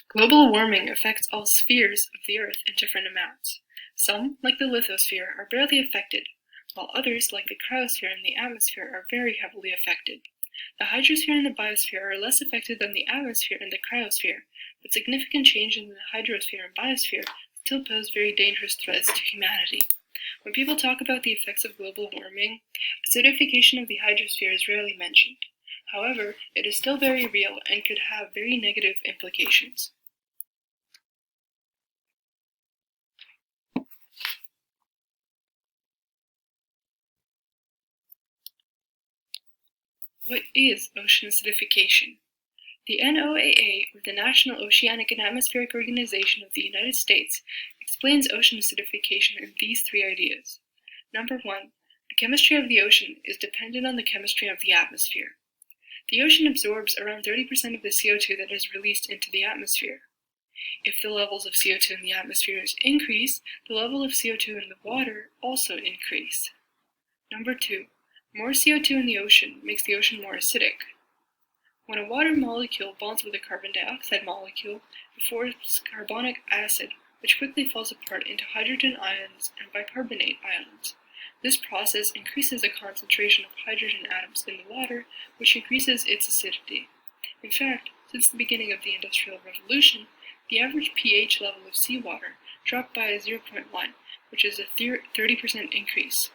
Global warming affects all spheres of the Earth in different amounts. Some, like the lithosphere, are barely affected, while others, like the cryosphere and the atmosphere, are very heavily affected. The hydrosphere and the biosphere are less affected than the atmosphere and the cryosphere, but significant changes in the hydrosphere and biosphere still pose very dangerous threats to humanity. When people talk about the effects of global warming, acidification of the hydrosphere is rarely mentioned. However, it is still very real and could have very negative implications. What is ocean acidification? The NOAA, or the National Oceanic and Atmospheric Organization of the United States, explains ocean acidification in these three ideas. Number one, the chemistry of the ocean is dependent on the chemistry of the atmosphere. The ocean absorbs around 30% of the CO2 that is released into the atmosphere. If the levels of CO2 in the atmosphere increase, the level of CO2 in the water also increase. Number two, more CO2 in the ocean makes the ocean more acidic. When a water molecule bonds with a carbon dioxide molecule, it forms carbonic acid, which quickly falls apart into hydrogen ions and bicarbonate ions. This process increases the concentration of hydrogen atoms in the water, which increases its acidity. In fact, since the beginning of the Industrial Revolution, the average pH level of seawater dropped by 0.1, which is a 30% increase.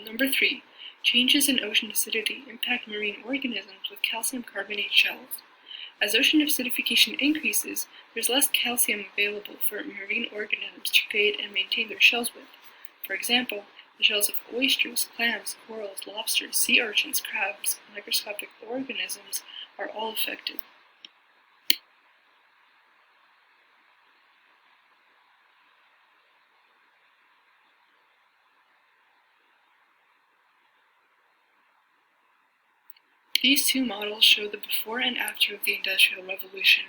Number three, changes in ocean acidity impact marine organisms with calcium carbonate shells. As ocean acidification increases, there's less calcium available for marine organisms to create and maintain their shells with. For example, the shells of oysters, clams, corals, lobsters, sea urchins, crabs, and microscopic organisms are all affected. These two models show the before and after of the Industrial Revolution.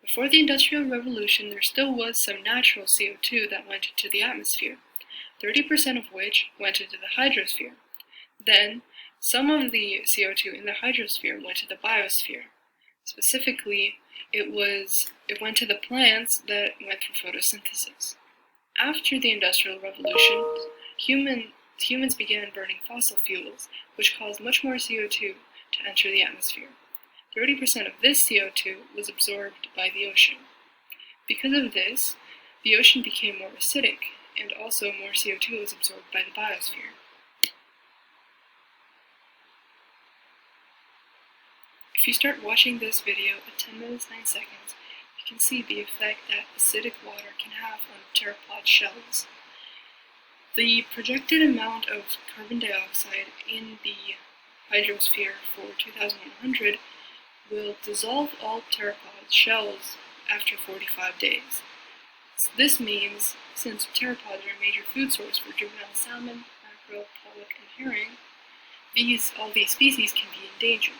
Before the Industrial Revolution, there still was some natural CO2 that went into the atmosphere, 30% of which went into the hydrosphere. Then, some of the CO2 in the hydrosphere went to the biosphere. Specifically, it went to the plants that went through photosynthesis. After the Industrial Revolution, humans began burning fossil fuels, which caused much more CO2 to enter the atmosphere. 30% of this CO2 was absorbed by the ocean. Because of this, the ocean became more acidic, and also more CO2 was absorbed by the biosphere. If you start watching this video at 10 minutes 9 seconds, you can see the effect that acidic water can have on pteropod shells. The projected amount of carbon dioxide in the hydrosphere for 2100 will dissolve all pteropod shells after 45 days. This means, since pteropods are a major food source for juvenile salmon, mackerel, pollock, and herring, all these species can be endangered.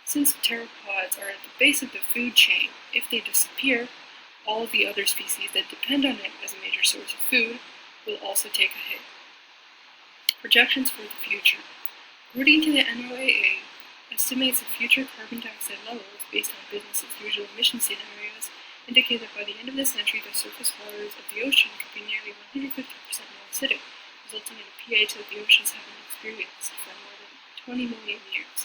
Since pteropods are at the base of the food chain, if they disappear, all of the other species that depend on it as a major source of food will also take a hit. Projections for the future. According to the NOAA, estimates of future carbon dioxide levels based on business as usual emission scenarios indicate that by the end of the century, the surface waters of the ocean could be nearly 150% more acidic, resulting in a pH that the oceans haven't experienced for more than 20 million years.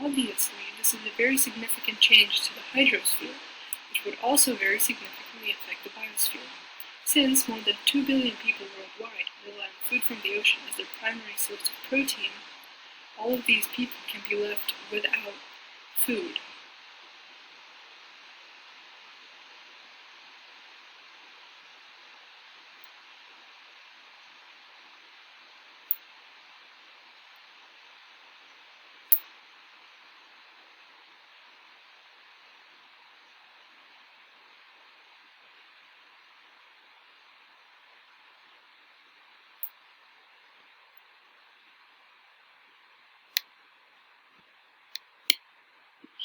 Obviously, this is a very significant change to the hydrosphere, which would also very significantly affect the biosphere. Since more than 2 billion people worldwide rely on food from the ocean as their primary source of protein, all of these people can be left without food.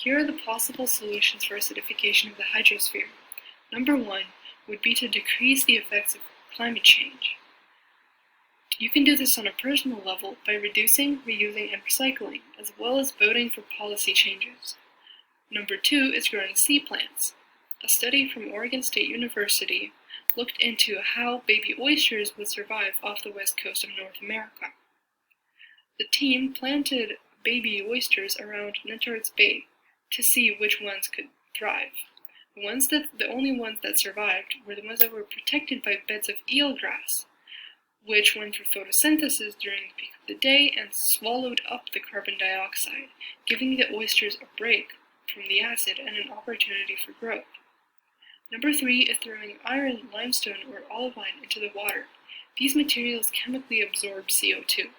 Here are the possible solutions for acidification of the hydrosphere. Number one would be to decrease the effects of climate change. You can do this on a personal level by reducing, reusing, and recycling, as well as voting for policy changes. Number two is growing sea plants. A study from Oregon State University looked into how baby oysters would survive off the west coast of North America. The team planted baby oysters around Netard's Bay to see which ones could thrive. The only ones that survived were the ones that were protected by beds of eelgrass, which went through photosynthesis during the peak of the day and swallowed up the carbon dioxide, giving the oysters a break from the acid and an opportunity for growth. Number 3 is throwing iron, limestone, or olivine into the water. These materials chemically absorb CO2.